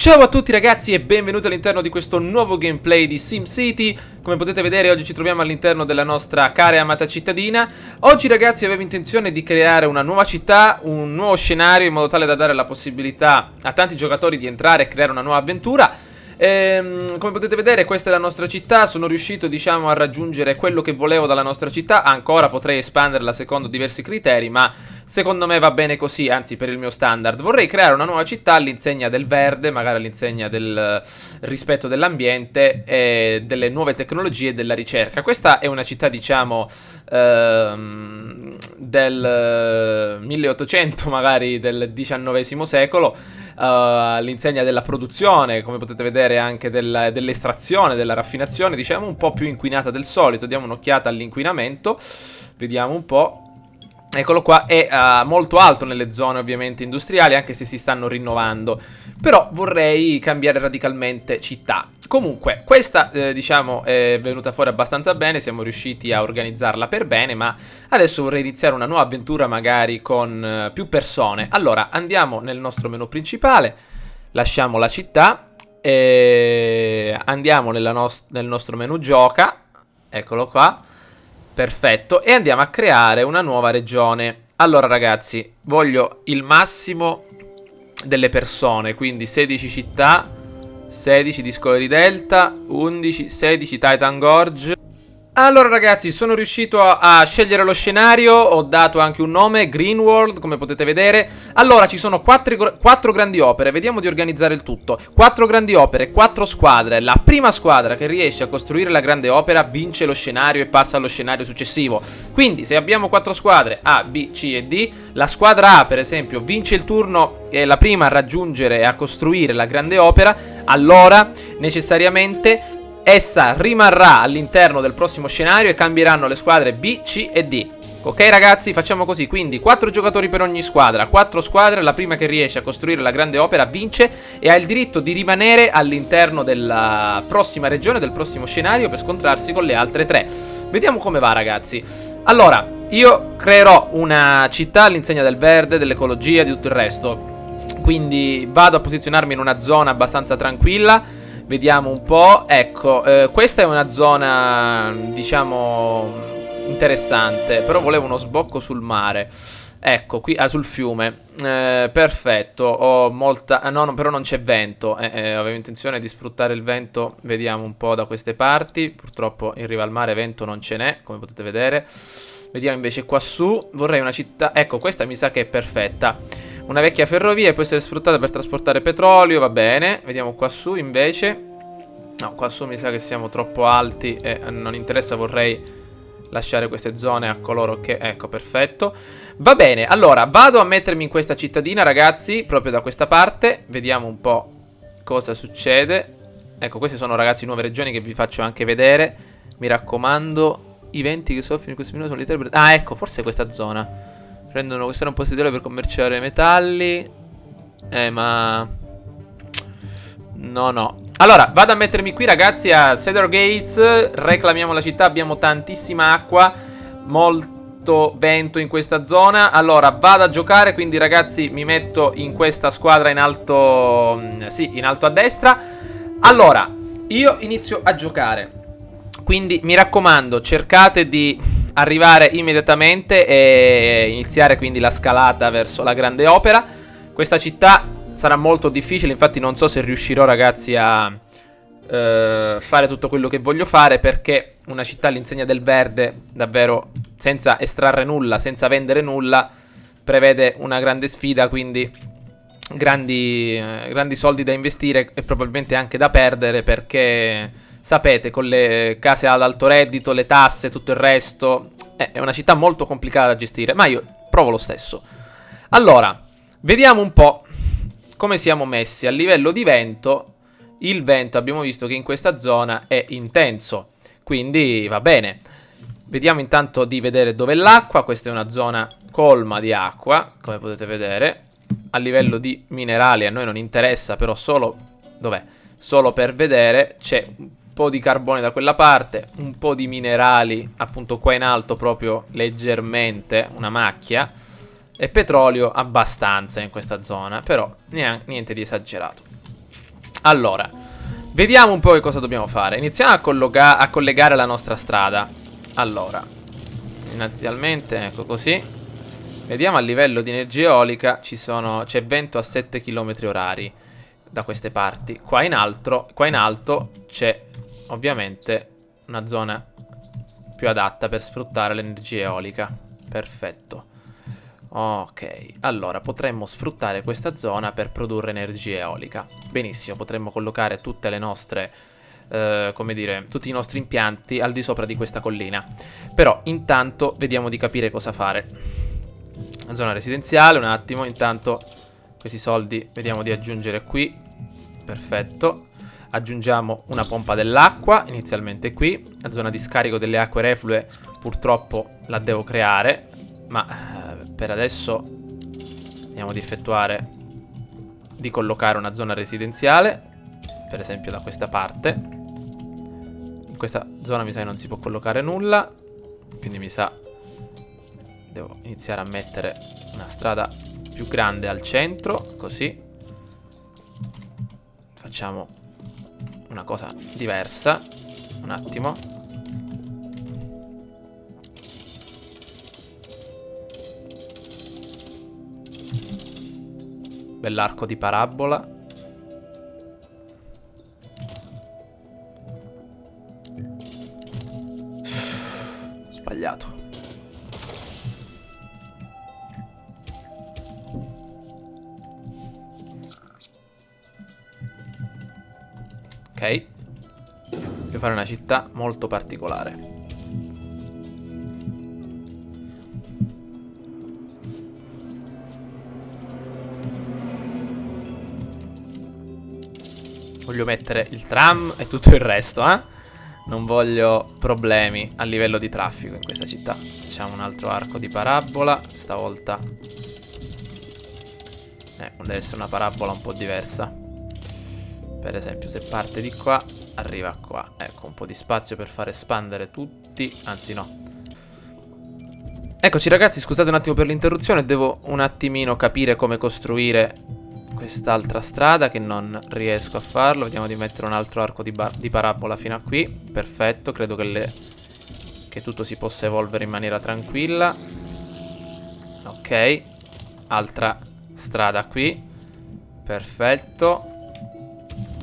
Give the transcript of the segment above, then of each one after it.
Ciao a tutti ragazzi e benvenuti all'interno di questo nuovo gameplay di SimCity. Come potete vedere oggi ci troviamo all'interno della nostra cara e amata cittadina. Oggi ragazzi avevo intenzione di creare una nuova città, un nuovo scenario in modo tale da dare la possibilità a tanti giocatori di entrare e creare una nuova avventura. Come potete vedere questa è la nostra città, sono riuscito diciamo a raggiungere quello che volevo dalla nostra città. Ancora potrei espanderla secondo diversi criteri, ma secondo me va bene così, anzi per il mio standard. Vorrei creare una nuova città all'insegna del verde, magari all'insegna del rispetto dell'ambiente e delle nuove tecnologie e della ricerca. Questa è una città diciamo del 1800, magari del XIX secolo, all'insegna della produzione, come potete vedere anche dell'estrazione, della raffinazione, diciamo un po' più inquinata del solito. Diamo un'occhiata all'inquinamento, vediamo un po'. Eccolo qua, è molto alto nelle zone ovviamente industriali, anche se si stanno rinnovando. Però vorrei cambiare radicalmente città. Comunque, questa diciamo è venuta fuori abbastanza bene, siamo riusciti a organizzarla per bene, ma adesso vorrei iniziare una nuova avventura magari con più persone. Allora, andiamo nel nostro menu principale, lasciamo la città e andiamo nel nostro menu gioca, eccolo qua. Perfetto, e andiamo a creare una nuova regione. Allora ragazzi, voglio il massimo delle persone, quindi 16 città, 16 Discovery Delta, 11, 16 Titan Gorge. Allora ragazzi, sono riuscito a scegliere lo scenario, ho dato anche un nome, Green World, come potete vedere. Allora, ci sono 4 grandi opere, vediamo di organizzare il tutto. 4 grandi opere, 4 squadre. La prima squadra che riesce a costruire la grande opera vince lo scenario e passa allo scenario successivo. Quindi, se abbiamo 4 squadre, A, B, C e D, la squadra A, per esempio, vince il turno, è la prima a raggiungere e a costruire la grande opera, allora, necessariamente essa rimarrà all'interno del prossimo scenario e cambieranno le squadre B, C e D. Ok ragazzi, facciamo così, quindi 4 giocatori per ogni squadra, 4 squadre, la prima che riesce a costruire la grande opera vince e ha il diritto di rimanere all'interno della prossima regione, del prossimo scenario, per scontrarsi con le altre 3. Vediamo come va ragazzi. Allora, io creerò una città all'insegna del verde, dell'ecologia e di tutto il resto. Quindi vado a posizionarmi in una zona abbastanza tranquilla. Vediamo un po', ecco, questa è una zona, diciamo, interessante, però volevo uno sbocco sul mare, ecco, qui, sul fiume, perfetto, ho molta, no, però non c'è vento, avevo intenzione di sfruttare il vento, vediamo un po' da queste parti, purtroppo in riva al mare vento non ce n'è, come potete vedere, vediamo invece qua su, vorrei una città, ecco, questa mi sa che è perfetta. Una vecchia ferrovia e può essere sfruttata per trasportare petrolio, va bene. Vediamo qua su invece. No, qua su mi sa che siamo troppo alti e non interessa, vorrei lasciare queste zone a coloro che... Ecco, perfetto. Va bene, allora vado a mettermi in questa cittadina ragazzi, proprio da questa parte. Vediamo un po' cosa succede. Ecco, queste sono ragazzi nuove regioni che vi faccio anche vedere. Mi raccomando, i venti che soffiano in questi minuti sono letali. Ah, ecco, forse questa zona. Prendono questo era un posto ideale per commerciare metalli. Ma no. Allora, vado a mettermi qui ragazzi a Cedar Gates. Reclamiamo la città, abbiamo tantissima acqua, molto vento in questa zona. Allora, vado a giocare, quindi ragazzi mi metto in questa squadra in alto. Sì, in alto a destra. Allora, io inizio a giocare. Quindi mi raccomando, cercate di arrivare immediatamente e iniziare quindi la scalata verso la grande opera. Questa città sarà molto difficile, infatti non so se riuscirò ragazzi a fare tutto quello che voglio fare, perché una città all'insegna del verde davvero senza estrarre nulla, senza vendere nulla, prevede una grande sfida, quindi grandi soldi da investire e probabilmente anche da perdere, perché sapete, con le case ad alto reddito, le tasse, tutto il resto, è una città molto complicata da gestire, ma io provo lo stesso. Allora, vediamo un po' come siamo messi a livello di vento. Il vento abbiamo visto che in questa zona è intenso, quindi va bene. Vediamo intanto di vedere dove è l'acqua. Questa è una zona colma di acqua, come potete vedere. A livello di minerali a noi non interessa, però solo... Dov'è? Solo per vedere, c'è un po' di carbone da quella parte, un po' di minerali appunto qua in alto, proprio leggermente, una macchia, e petrolio abbastanza in questa zona, però niente di esagerato. Allora, vediamo un po' che cosa dobbiamo fare. Iniziamo a collegare la nostra strada. Allora, inizialmente, ecco così. Vediamo a livello di energia eolica c'è vento a 7 km orari da queste parti. Qua in alto c'è ovviamente una zona più adatta per sfruttare l'energia eolica. Perfetto. Ok, allora potremmo sfruttare questa zona per produrre energia eolica. Benissimo, potremmo collocare tutte le nostre, come dire, tutti i nostri impianti al di sopra di questa collina. Però intanto vediamo di capire cosa fare. Una zona residenziale, un attimo, intanto questi soldi vediamo di aggiungere qui. Perfetto. Aggiungiamo una pompa dell'acqua, inizialmente qui. La zona di scarico delle acque reflue purtroppo la devo creare, ma per adesso andiamo di collocare una zona residenziale, per esempio da questa parte. In questa zona mi sa che non si può collocare nulla, quindi mi sa devo iniziare a mettere una strada più grande al centro, così. Facciamo una cosa diversa, un attimo. Bell'arco di parabola. Sbagliato. Ok. Devo fare una città molto particolare. Voglio mettere il tram e tutto il resto, eh? Non voglio problemi a livello di traffico in questa città. Facciamo un altro arco di parabola. Stavolta deve essere una parabola un po' diversa. Per esempio, se parte di qua, arriva qua. Ecco, un po' di spazio per far espandere tutti. Anzi no. Eccoci ragazzi, scusate un attimo per l'interruzione. Devo un attimino capire come costruire quest'altra strada, che non riesco a farlo. Vediamo di mettere un altro arco di parabola fino a qui. Perfetto, credo che tutto si possa evolvere in maniera tranquilla. Ok. Altra strada qui. Perfetto.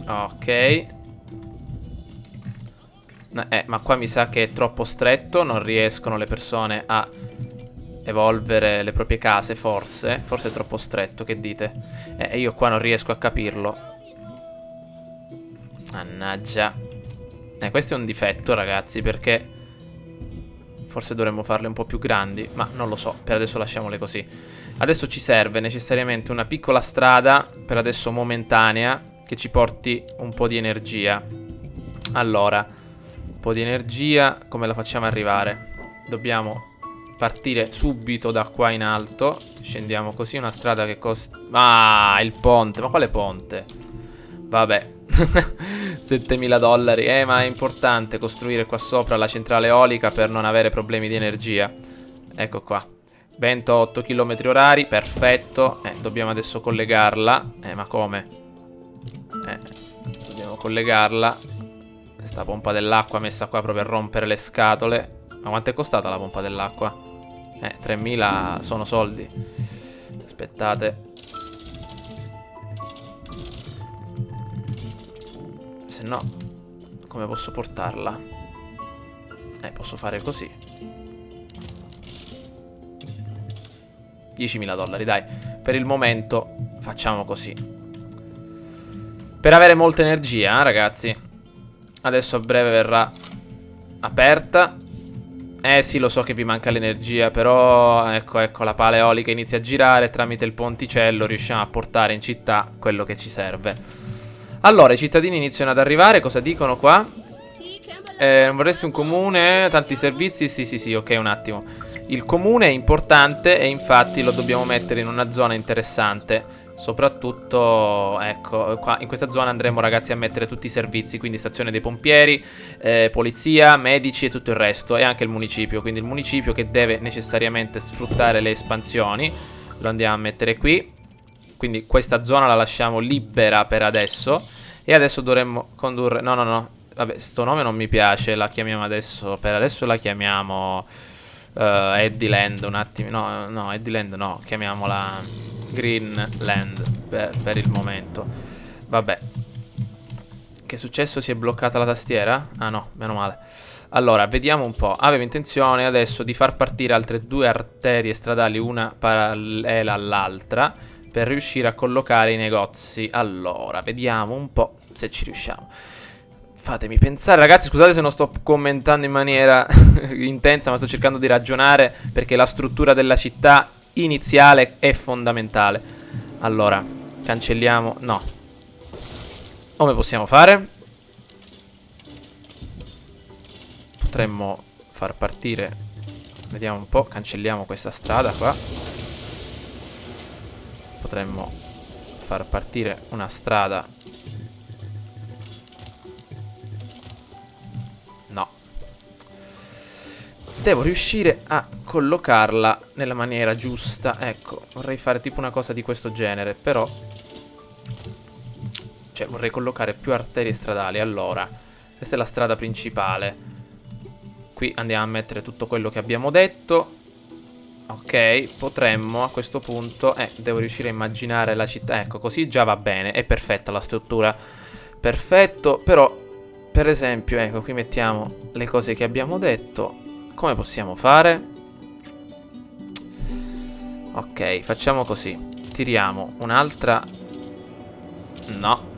Ok. Ma qua mi sa che è troppo stretto. Non riescono le persone a evolvere le proprie case, forse. Forse è troppo stretto, che dite? Io qua non riesco a capirlo. Mannaggia. Questo è un difetto, ragazzi, perché forse dovremmo farle un po' più grandi, ma non lo so. Per adesso lasciamole così. Adesso ci serve necessariamente una piccola strada, per adesso momentanea, che ci porti un po' di energia. Allora, un po' di energia, come la facciamo arrivare? Dobbiamo partire subito da qua in alto. Scendiamo così, una strada che costa... Ah, il ponte, ma quale ponte? Vabbè. $7.000. Ma è importante costruire qua sopra la centrale eolica per non avere problemi di energia. Ecco qua. Vento 8 km orari, perfetto. Dobbiamo adesso collegarla. Ma come? Dobbiamo collegarla. Questa pompa dell'acqua messa qua proprio a rompere le scatole. Ma quanto è costata la pompa dell'acqua? 3.000 sono soldi. Aspettate. Se no, come posso portarla? Posso fare così. $10.000, dai. Per il momento facciamo così. Per avere molta energia, ragazzi. Adesso a breve verrà aperta. Sì, lo so che vi manca l'energia, però ecco, la pala eolica inizia a girare. Tramite il ponticello riusciamo a portare in città quello che ci serve. Allora, i cittadini iniziano ad arrivare. Cosa dicono qua? Non vorresti un comune? Tanti servizi? Sì, ok, un attimo. Il comune è importante e infatti lo dobbiamo mettere in una zona interessante. Soprattutto, ecco, qua in questa zona andremo, ragazzi, a mettere tutti i servizi. Quindi stazione dei pompieri, polizia, medici e tutto il resto. E anche il municipio. Quindi il municipio che deve necessariamente sfruttare le espansioni. Lo andiamo a mettere qui. Quindi questa zona la lasciamo libera per adesso. E adesso dovremmo condurre... No, no, no. Vabbè, sto nome non mi piace. La chiamiamo adesso... Per adesso la chiamiamo... Eddie Land, un attimo. No, no, Eddie Land no. Chiamiamola Greenland per il momento. Vabbè. Che è successo? Si è bloccata la tastiera? Ah no, meno male. Allora, vediamo un po'. Avevo intenzione adesso di far partire altre 2 arterie stradali, una parallela all'altra, per riuscire a collocare i negozi. Allora, vediamo un po' se ci riusciamo. Fatemi pensare, ragazzi, scusate se non sto commentando in maniera intensa, ma sto cercando di ragionare perché la struttura della città iniziale è fondamentale. Allora, cancelliamo... No. Come possiamo fare? Potremmo far partire... Vediamo un po', cancelliamo questa strada qua. Potremmo far partire una strada. No. Devo riuscire a collocarla nella maniera giusta. Ecco, vorrei fare tipo una cosa di questo genere, però... Cioè, vorrei collocare più arterie stradali. Allora, questa è la strada principale. Qui andiamo a mettere tutto quello che abbiamo detto. Ok, potremmo a questo punto... devo riuscire a immaginare la città. Ecco, così già va bene. È perfetta la struttura. Perfetto, però... Per esempio, ecco, qui mettiamo le cose che abbiamo detto. Come possiamo fare? Ok, facciamo così. Tiriamo un'altra... No.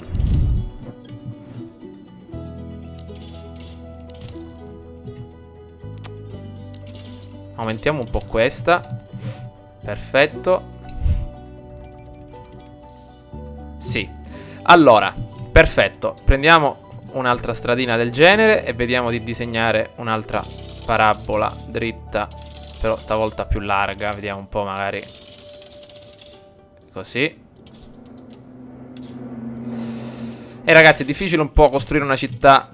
Aumentiamo un po' questa. Perfetto. Sì. Allora, perfetto. Prendiamo un'altra stradina del genere e vediamo di disegnare un'altra parabola dritta, però stavolta più larga. Vediamo un po', magari così. E ragazzi, è difficile un po' costruire una città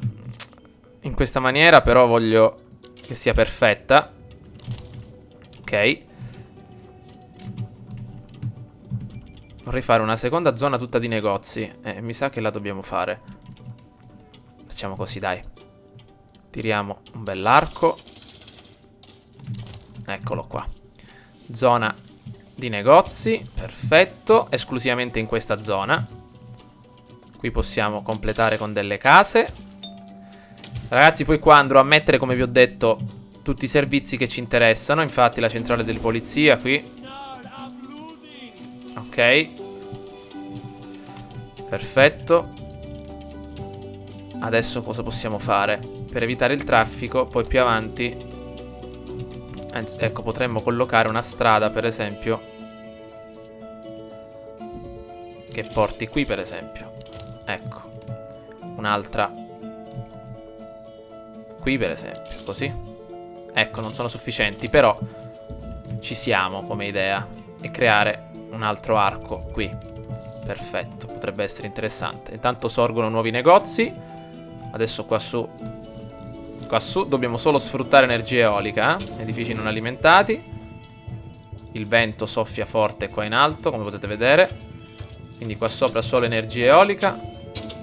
in questa maniera, però voglio che sia perfetta. Ok. Vorrei fare una seconda zona tutta di negozi. Mi sa che la dobbiamo fare. Facciamo così, dai. Tiriamo un bell'arco. Eccolo qua. Zona di negozi. Perfetto. Esclusivamente in questa zona. Qui possiamo completare con delle case. Ragazzi, poi qua andrò a mettere, come vi ho detto, tutti i servizi che ci interessano. Infatti la centrale della polizia qui. Ok. Perfetto. Adesso cosa possiamo fare? Per evitare il traffico, poi più avanti, anzi, ecco, potremmo collocare una strada, per esempio, che porti qui, per esempio. Ecco. Un'altra qui, per esempio, così. Ecco, non sono sufficienti, però ci siamo come idea. E creare un altro arco qui. Perfetto, potrebbe essere interessante. Intanto sorgono nuovi negozi. Adesso qua su dobbiamo solo sfruttare energia eolica, edifici non alimentati. Il vento soffia forte qua in alto, come potete vedere. Quindi qua sopra solo energia eolica.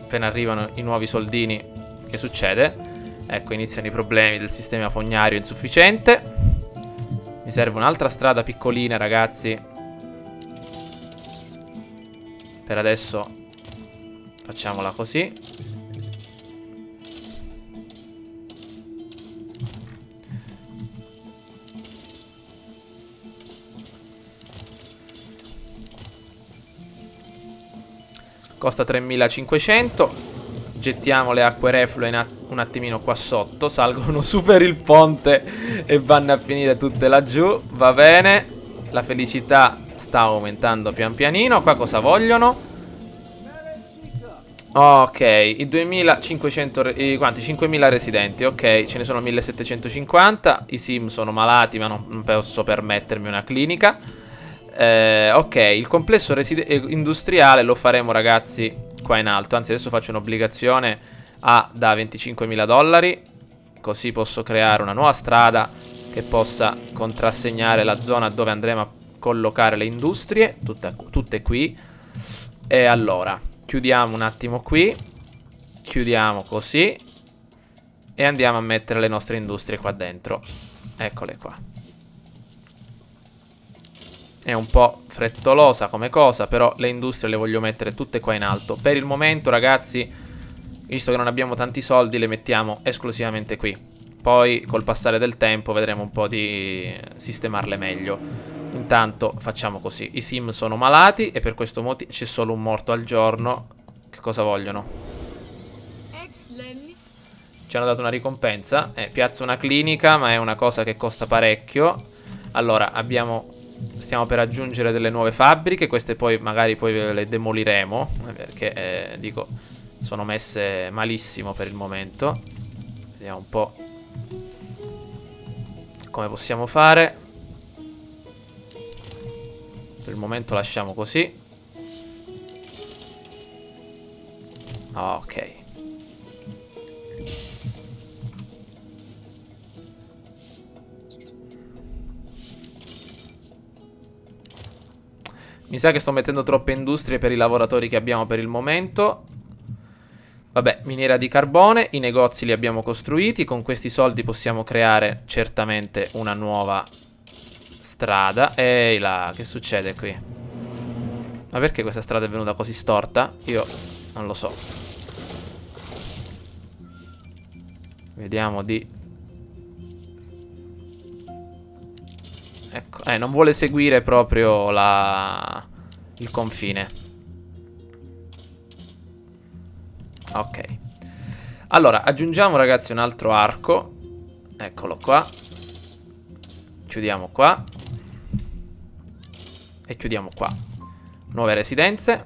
Appena arrivano i nuovi soldini, che succede? Ecco, iniziano i problemi del sistema fognario insufficiente. Mi serve un'altra strada piccolina, ragazzi. Per adesso facciamola così. Costa 3500. Gettiamo le acque reflue un attimino qua sotto. Salgono su per il ponte e vanno a finire tutte laggiù. Va bene. La felicità sta aumentando pian pianino. Qua cosa vogliono? Ok, i 2500... quanti? 5000 residenti. Ok, ce ne sono 1750. I sim sono malati, ma non posso permettermi una clinica. Ok, il complesso industriale lo faremo, ragazzi, qua in alto. Anzi, adesso faccio un'obbligazione da 25.000 dollari. Così posso creare una nuova strada che possa contrassegnare la zona dove andremo a collocare le industrie. Tutte qui. E allora, chiudiamo un attimo qui. Chiudiamo così. E andiamo a mettere le nostre industrie qua dentro. Eccole qua. È un po' frettolosa come cosa, però le industrie le voglio mettere tutte qua in alto. Per il momento, ragazzi, visto che non abbiamo tanti soldi, le mettiamo esclusivamente qui. Poi, col passare del tempo, vedremo un po' di sistemarle meglio. Intanto facciamo così. I sim sono malati e per questo motivo c'è solo un morto al giorno. Che cosa vogliono? Ci hanno dato una ricompensa. Piazza una clinica, ma è una cosa che costa parecchio. Allora, stiamo per aggiungere delle nuove fabbriche. Queste poi magari le demoliremo, perché dico, sono messe malissimo per il momento. Vediamo un po' come possiamo fare. Per il momento lasciamo così. Ok. Mi sa che sto mettendo troppe industrie per i lavoratori che abbiamo per il momento. Vabbè, miniera di carbone, i negozi li abbiamo costruiti. Con questi soldi possiamo creare certamente una nuova strada. Ehi là, che succede qui? Ma perché questa strada è venuta così storta? Io non lo so. Vediamo di... Ecco, non vuole seguire proprio il confine. Ok. Allora, aggiungiamo, ragazzi, un altro arco. Eccolo qua. Chiudiamo qua. E chiudiamo qua. Nuove residenze.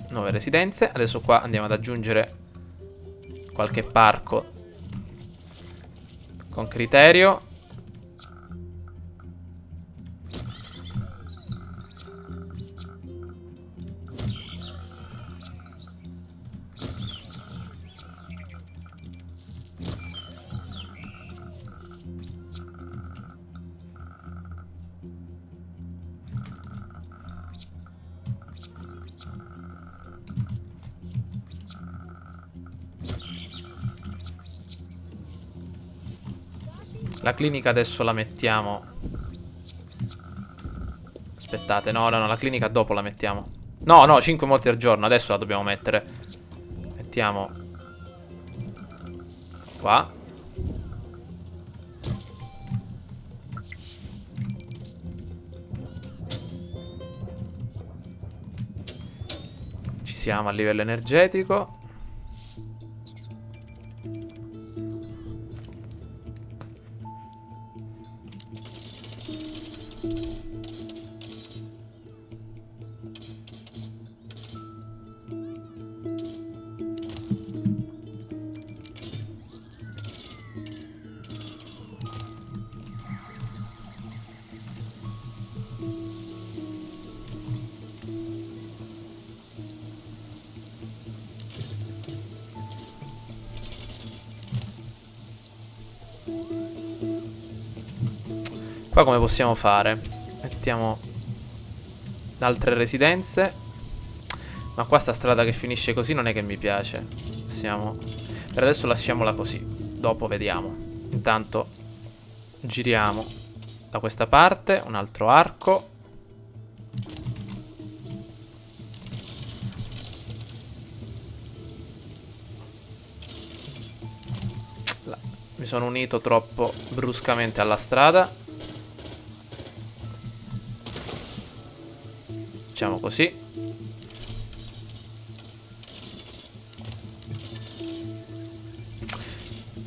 Nuove residenze. Adesso qua andiamo ad aggiungere qualche parco con criterio. La clinica adesso la mettiamo. Aspettate, no, la clinica dopo la mettiamo. No, 5 morti al giorno, adesso la dobbiamo mettere. Mettiamo qua. Ci siamo a livello energetico. Qua come possiamo fare? Mettiamo altre residenze. Ma qua sta strada che finisce così non è che mi piace. Per adesso lasciamola così. Dopo vediamo. Intanto giriamo da questa parte. Un altro arco. Mi sono unito troppo bruscamente alla strada. Facciamo così.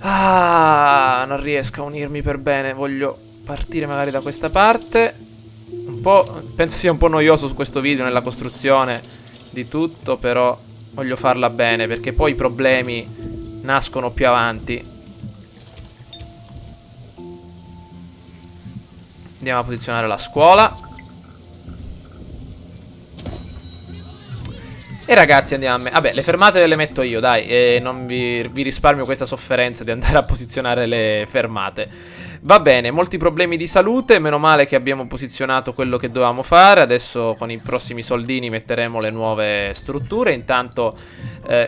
Non riesco a unirmi per bene. Voglio partire magari da questa parte. Penso sia un po' noioso su questo video nella costruzione di tutto, però voglio farla bene perché poi i problemi nascono più avanti. Andiamo a posizionare la scuola. E ragazzi andiamo vabbè, le fermate le metto io, dai. E non vi risparmio questa sofferenza di andare a posizionare le fermate. Va bene, molti problemi di salute. Meno male che abbiamo posizionato quello che dovevamo fare. Adesso con i prossimi soldini metteremo le nuove strutture. Intanto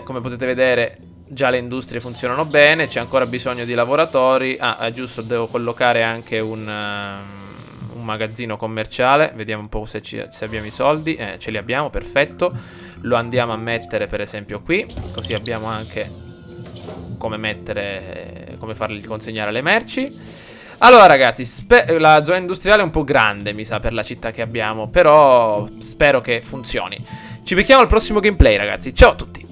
Come potete vedere già le industrie funzionano bene, c'è ancora bisogno di lavoratori. Giusto, devo collocare anche un magazzino commerciale. Vediamo un po' se abbiamo i soldi. Ce li abbiamo, perfetto. Lo andiamo a mettere per esempio qui, così abbiamo anche come fargli consegnare le merci. Allora ragazzi, la zona industriale è un po' grande, mi sa, per la città che abbiamo, però spero che funzioni. Ci becchiamo al prossimo gameplay ragazzi, ciao a tutti.